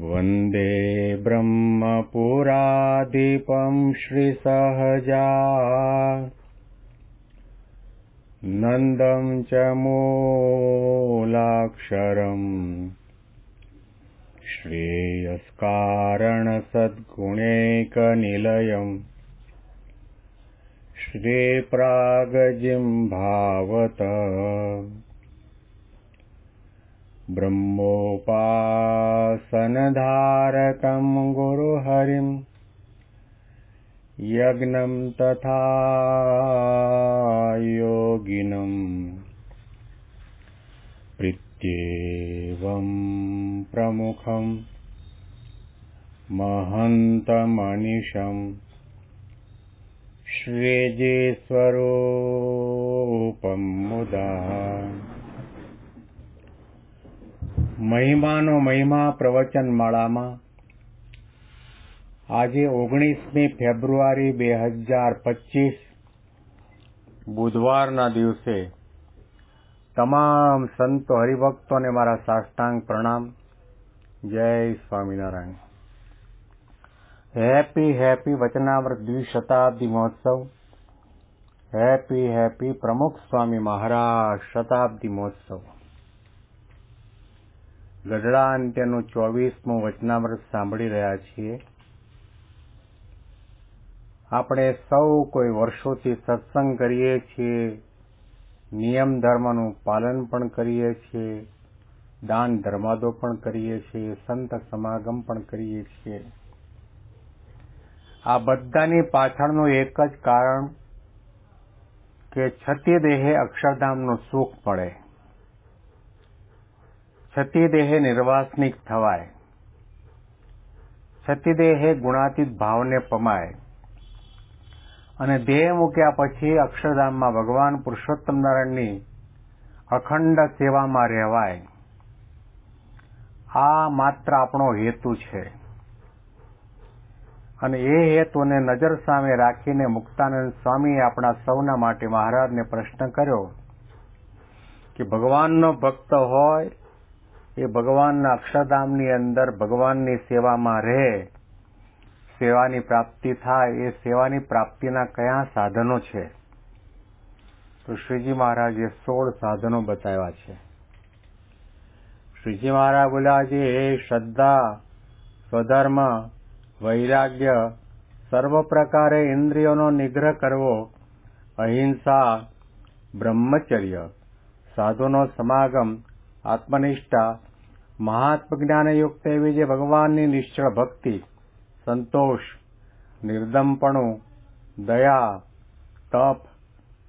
वन्दे ब्रह्मपुराधिपं श्रीसहजा नन्दं च मूलाक्षरम् श्रेयस्कारणसद्गुणैकनिलयम् श्रीप्रागजिह्वावत ब्रह्मोपासनधारकं गुरुहरिं यज्ञं तथा योगिनं प्रीत्येवं प्रमुखं महन्तमनिशं श्रीजीस्वरूपं मुदा મહિમાનો મહિમા પ્રવચન માળામાં આજે 19મી ફેબ્રુઆરી 2025 બુધવારના દિવસે તમામ સંતો હરિભક્તોને મારા સાષ્ટાંગ પ્રણામ. જય સ્વામિનારાયણ. હેપી વચનામૃત દ્વિશતાબ્દી મહોત્સવ. હેપી પ્રમુખ સ્વામી મહારાજ શતાબ્દી મહોત્સવ. ગઢડા અંત્યનું 24મું વચનામૃત સાંભળી રહ્યા છીએ. આપણે સૌ કોઈ વર્ષોથી સત્સંગ કરીએ છીએ, નિયમ ધર્મનું પાલન પણ કરીએ છીએ, દાન ધર્માદો પણ કરીએ છીએ, સંત સમાગમ પણ કરીએ છીએ. આ બધાની પાછળનું એક જ કારણ કે છતી દેહે અક્ષરધામનું સુખ મળે, છતી દેહે નિર્વાસનિક થવાય, છતી દેહે ગુણાતીત ભાવને પમાય અને દેહ મૂક્યા પછી અક્ષરધામમાં ભગવાન પુરુષોત્તમ નારાયણની અખંડ સેવામાં રહેવાય. આ માત્ર આપણો હેતુ છે અને એ હેતુને નજર સામે રાખીને મુક્તાનંદ સ્વામીએ આપણા સૌના માટે મહારાજને પ્રશ્ન કર્યો કે ભગવાનનો ભક્ત હોય એ ભગવાનના અક્ષરધામની અંદર ભગવાનની સેવામાં રહે, સેવાની પ્રાપ્તિ થાય. એ સેવાની પ્રાપ્તિના કયા સાધનો છે? તો શ્રીજી મહારાજે 16 સાધનો બતાવ્યા છે. શ્રીજી મહારાજ બોલ્યા છે, એ શ્રદ્ધા, સ્વધર્મ, વૈરાગ્ય, સર્વ પ્રકારે ઇન્દ્રિયોનો નિગ્રહ કરવો, અહિંસા, બ્રહ્મચર્ય, સાધુનો સમાગમ, આત્મનિષ્ઠા, મહાત્મ જ્ઞાનયુક્ત એવી જે ભગવાનની નિશ્ચળ ભક્તિ, સંતોષ, નિર્દમપણું, દયા, તપ,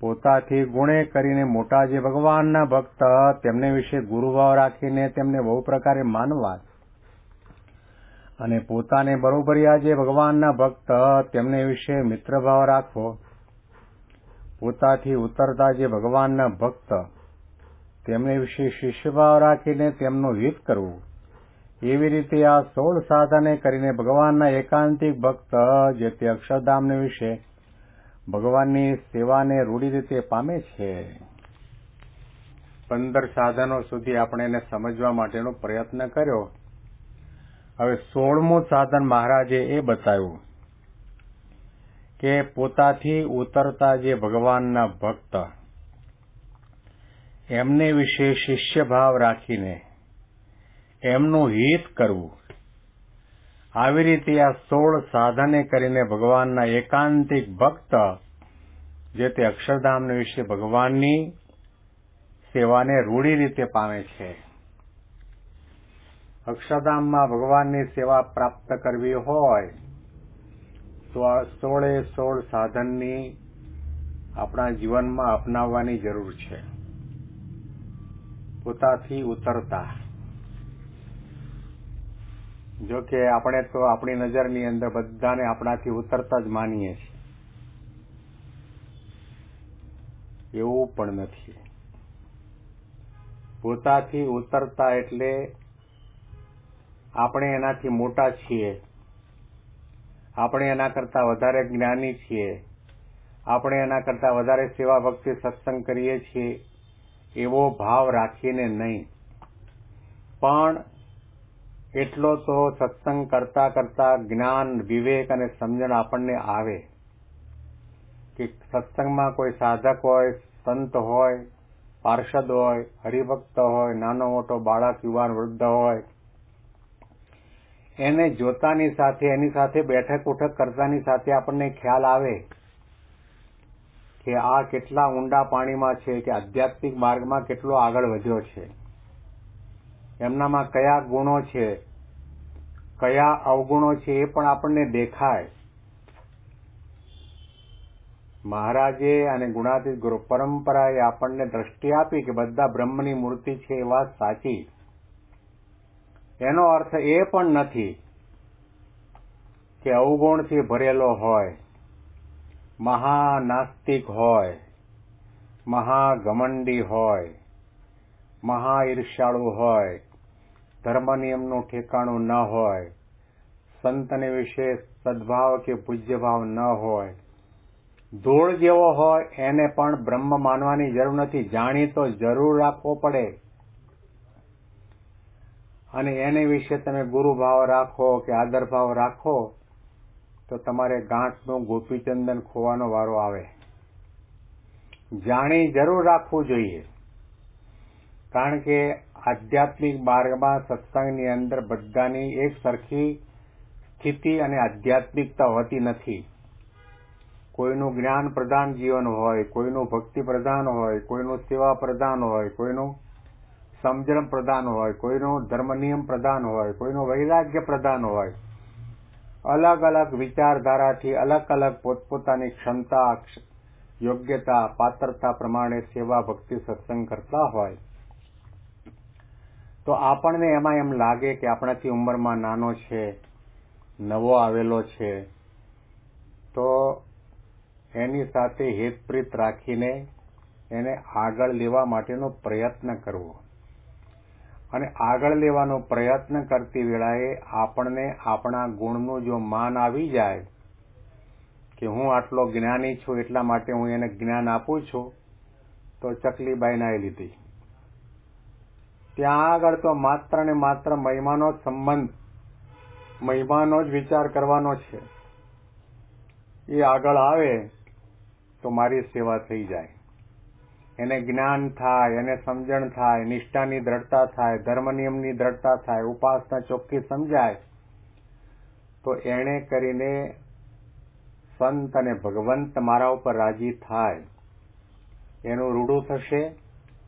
પોતાથી ગુણે કરીને મોટા જે ભગવાનના ભક્ત તેમને વિશે ગુરુભાવ રાખીને તેમને બહુ પ્રકારે માનવા અને પોતાને બરોબરિયા જે ભગવાનના ભક્ત તેમને વિશે મિત્રભાવ રાખવો, પોતાથી ઉતરતા જે ભગવાનના ભક્ત તેમને વિશે શિષ્યભાવ રાખીને તેમનું હિત કરવું. એવી રીતે આ 16 સાધને કરીને ભગવાનના એકાંતિક ભક્ત જે તે અક્ષરધામને વિશે ભગવાનની સેવાને રૂઢી રીતે પામે છે. 15 સાધનો સુધી આપણે એને સમજવા માટેનો પ્રયત્ન કર્યો. હવે 16મું સાધન મહારાજે એ બતાવ્યું કે પોતાથી ઉતરતા જે ભગવાનના ભક્ત એમને વિશે શિષ્યભાવ રાખીને એમનું હિત કરવું. આવી રીતે આ 16 સાધને કરીને ભગવાનના એકાંતિક ભક્ત જે તે અક્ષરધામને વિશે ભગવાનની સેવાને રૂઢી રીતે પામે છે. અક્ષરધામમાં ભગવાનની સેવા પ્રાપ્ત કરવી હોય તો આ 16 સાધનની આપણા જીવનમાં અપનાવવાની જરૂર છે. પોતાથી ઉતરતા. જો કે આપણે તો આપણી નજરની અંદર બધાને આપણાથી ઉતરતા જ માનીએ છીએ. એવું પણ નથી. પોતાથી ઉતરતા એટલે આપણે એનાથી મોટા છીએ, આપણે એના કરતા વધારે જ્ઞાની છીએ, આપણે એના કરતા વધારે સેવા ભક્તિ સત્સંગ કરીએ છીએ એવો ભાવ રાખીને નહીં, પણ એટલો તો સત્સંગ કરતા કરતા જ્ઞાન, વિવેક અને સમજણ આપણને આવે કે સત્સંગમાં કોઈ સાધક હોય, સંત હોય, પાર્ષદ હોય, હરિભક્ત હોય, નાનો મોટો બાળક, યુવાન, વૃદ્ધ હોય, એને જોતાની સાથે, એની સાથે બેઠક ઉઠક કરતાની સાથે આપણને ખ્યાલ આવે કે આ કેટલા ઊંડા પાણીમાં છે, કે આધ્યાત્મિક માર્ગમાં કેટલો આગળ વધ્યો છે, એમનામાં કયા ગુણો છે, કયા અવગુણો છે, એ પણ આપણને દેખાય. મહારાજે અને ગુણાતીત ગુરુ પરંપરાએ આપણને દ્રષ્ટિ આપી કે બધા બ્રહ્મની મૂર્તિ છે એ વાત સાચી. એનો અર્થ એ પણ નથી કે અવગુણથી ભરેલો હોય, મહાનાસ્તિક હોય, મહાઘમંડી હોય, મહાઈર્ષાળુ હોય, ધર્મ નિયમનું ઠેકાણું ન હોય, સંતને વિશે સદભાવ કે પૂજ્યભાવ ન હોય, ધૂળ જેવો હોય, એને પણ બ્રહ્મ માનવાની જરૂર નથી. જાણી તો જરૂર રાખવો પડે. અને એને વિશે તમે ગુરુભાવ રાખો કે આદરભાવ રાખો તો તમારે ગાંઠનું ગોપીચંદન ખોવાનો વારો આવે. જાણી જરૂર રાખવું જોઈએ, કારણ કે આધ્યાત્મિક માર્ગમાં સત્સંગની અંદર બધાની એક સરખી સ્થિતિ અને આધ્યાત્મિકતા હોતી નથી. કોઈનું જ્ઞાન પ્રધાન જીવન હોય, કોઈનું ભક્તિ પ્રધાન હોય, કોઈનું સેવા પ્રધાન હોય, કોઈનું સમજણ પ્રધાન હોય, કોઈનું ધર્મ નિયમ પ્રધાન હોય, કોઈનું વૈરાગ્ય પ્રધાન હોય. અલગ અલગ વિચારધારાથી અલગ અલગ પોતપોતાની ક્ષમતા, યોગ્યતા, પાત્રતા પ્રમાણે સેવા, ભક્તિ, સત્સંગ કરતા હોય. તો આપણને એમાં એમ લાગે કે આપણાથી ઉંમરમાં નાનો છે, નવો આવેલો છે, તો એની સાથે હેતપ્રીત રાખીને એને આગળ લેવા માટેનો પ્રયત્ન કરવો. અને આગળ લેવાનો પ્રયત્ન કરતી વેળાએ આપણને આપણા ગુણનું જો માન આવી જાય કે હું આટલો જ્ઞાની છું એટલા માટે હું એને જ્ઞાન આપું છું, તો ચકલીબાઈ નાઈ લીધી. ત્યાં આગળ તો માત્ર ને માત્ર મહિમાનો જ સંબંધ, મહિમાનો જ વિચાર કરવાનો છે. એ આગળ આવે તો મારી સેવા થઈ જાય. એને જ્ઞાન થાય, એને સમજણ થાય, નિષ્ઠાની દ્રઢતા થાય, ધર્મ નિયમની દ્રઢતા થાય, ઉપાસના ચોખ્ખી સમજાય, તો એણે કરીને સંત અને ભગવંત મારા ઉપર રાજી થાય, એનું રૂડું થશે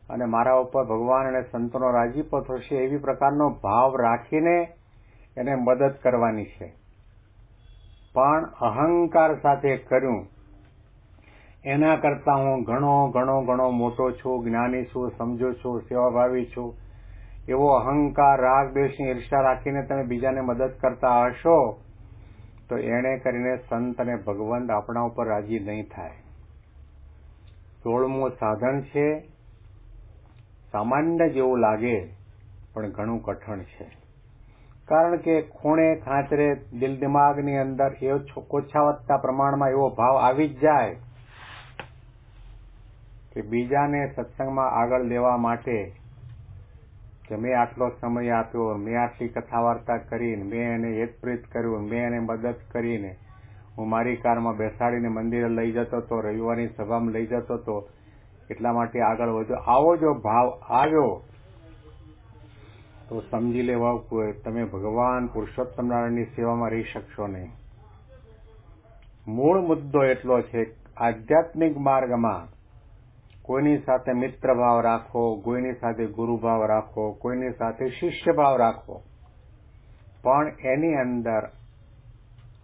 અને મારા ઉપર ભગવાન અને સંતનો રાજીપો થશે. એવી પ્રકારનો ભાવ રાખીને એને મદદ કરવાની છે. પણ અહંકાર સાથે કર્યું, એના કરતા હું ઘણો ઘણો ઘણો મોટો છું, જ્ઞાની છું, સમજુ છું, સેવાભાવી છું, એવો અહંકાર, રાગ, દ્વેષની ઈર્ષા રાખીને તમે બીજાને મદદ કરતા હશો તો એણે કરીને સંત અને ભગવંત આપણા ઉપર રાજી નહીં થાય. 16મું સાધન છે. સામાન્ય જેવું લાગે પણ ઘણું કઠણ છે, કારણ કે ખૂણે ખાંચરે દિલ દિમાગની અંદર એવો ઓછા વધતા પ્રમાણમાં એવો ભાવ આવી જ જાય કે બીજાને સત્સંગમાં આગળ લેવા માટે કે મેં આટલો સમય આપ્યો, મેં આટલી કથા વાર્તા કરીને, મેં એને હેતપ્રીત કર્યું, મેં એને મદદ કરીને, હું મારી કારમાં બેસાડીને મંદિરે લઈ જતો હતો, રવિવારની સભામાં લઈ જતો હતો, એટલા માટે આગળ વધ્યો. આવો જો ભાવ આવ્યો તો સમજી લેવા તમે ભગવાન પુરુષોત્તમ નારાયણની સેવામાં રહી શકશો નહીં. મૂળ મુદ્દો એટલો છે, આધ્યાત્મિક માર્ગમાં કોઈની સાથે મિત્રભાવ રાખો, કોઈની સાથે ગુરુભાવ રાખો, કોઈની સાથે શિષ્યભાવ રાખો, પણ એની અંદર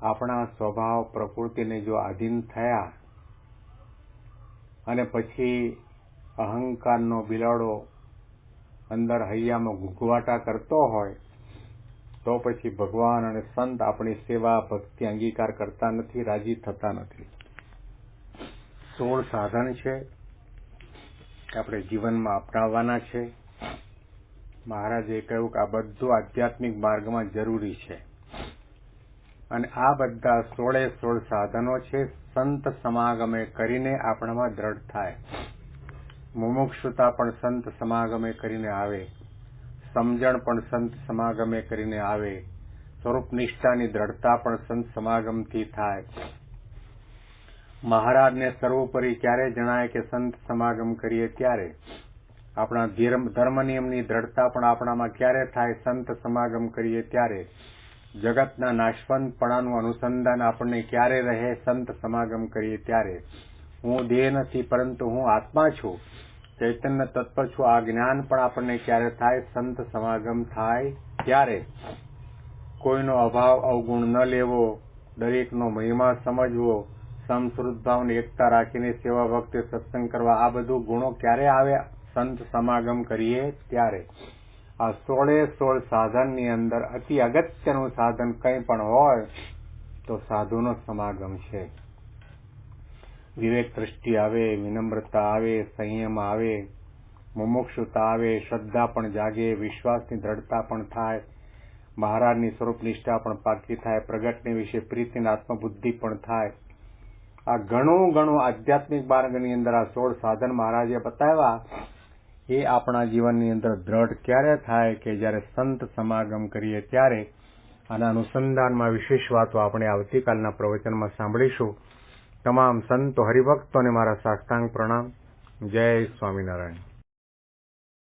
આપણા સ્વભાવ પ્રકૃતિને જો આધીન થયા અને પછી અહંકારનો બિલાડો અંદર હૈયામાં ઘૂઘવાટા કરતો હોય તો પછી ભગવાન અને સંત આપણી સેવા ભક્તિ અંગીકાર કરતા નથી, રાજી થતા નથી. 16 સાધન છે, આપણે જીવનમાં અપનાવવાના છે. મહારાજે કહ્યું કે આ બધું આધ્યાત્મિક માર્ગમાં જરૂરી છે અને આ બધા 16 સાધનો છે સંત સમાગમે કરીને આપણામાં દ્રઢ થાય. મુમુક્ષુતા પણ સંત સમાગમે કરીને આવે, સમજણ પણ સંત સમાગમે કરીને આવે, સ્વરૂપ નિષ્ઠાની દ્રઢતા પણ સંત સમાગમથી થાય. મહારાજને સર્વોપરી ક્યારે જણાય કે સંત સમાગમ કરીએ ત્યારે. આપણા ધર્મ નિયમની દ્રઢતા પણ આપણામાં ક્યારે થાય? સંત સમાગમ કરીએ ત્યારે. જગતના નાશવંતપણાનું અનુસંધાન આપણને ક્યારે રહે? સંત સમાગમ કરીએ ત્યારે. હું દેહ નથી પરંતુ હું આત્મા છું, ચૈતન્ય તત્વ છું, આ જ્ઞાન પણ આપણને ક્યારે થાય? સંત સમાગમ થાય ત્યારે. કોઈનો અભાવ અવગુણ ન લેવો, દરેકનો મહિમા સમજવો, સમશ્રુતભાવની એકતા રાખીને સેવા વખતે સત્સંગ કરવા, આ બધું ગુણો ક્યારે આવે? સંત સમાગમ કરીએ ત્યારે. આ 16 સાધનની અંદર અતિ અગત્યનું સાધન કંઈ પણ હોય તો સાધુનો સમાગમ છે. વિવેક દ્રષ્ટિ આવે, વિનમ્રતા આવે, સંયમ આવે, મુમુક્ષુતા આવે, શ્રદ્ધા પણ જાગે, વિશ્વાસની દ્રઢતા પણ થાય, મહારાજની સ્વરૂપ નિષ્ઠા પણ પાકી થાય, પ્રગટને વિશે પ્રીતિની આત્મબુદ્ધિ પણ થાય. આ ઘણું આધ્યાત્મિક માર્ગની અંદર આ 16 સાધન મહારાજે બતાવ્યા. એ આપણા જીવનની અંદર દ્રઢ ક્યારે થાય? કે જ્યારે સંત સમાગમ કરીએ ત્યારે. આના અનુસંધાનમાં વિશેષ વાતો આપણે આવતીકાલના પ્રવચનમાં સાંભળીશું. તમામ સંતો હરિભક્તોને મારા સાષ્ટાંગ પ્રણામ. જય સ્વામિનારાયણ.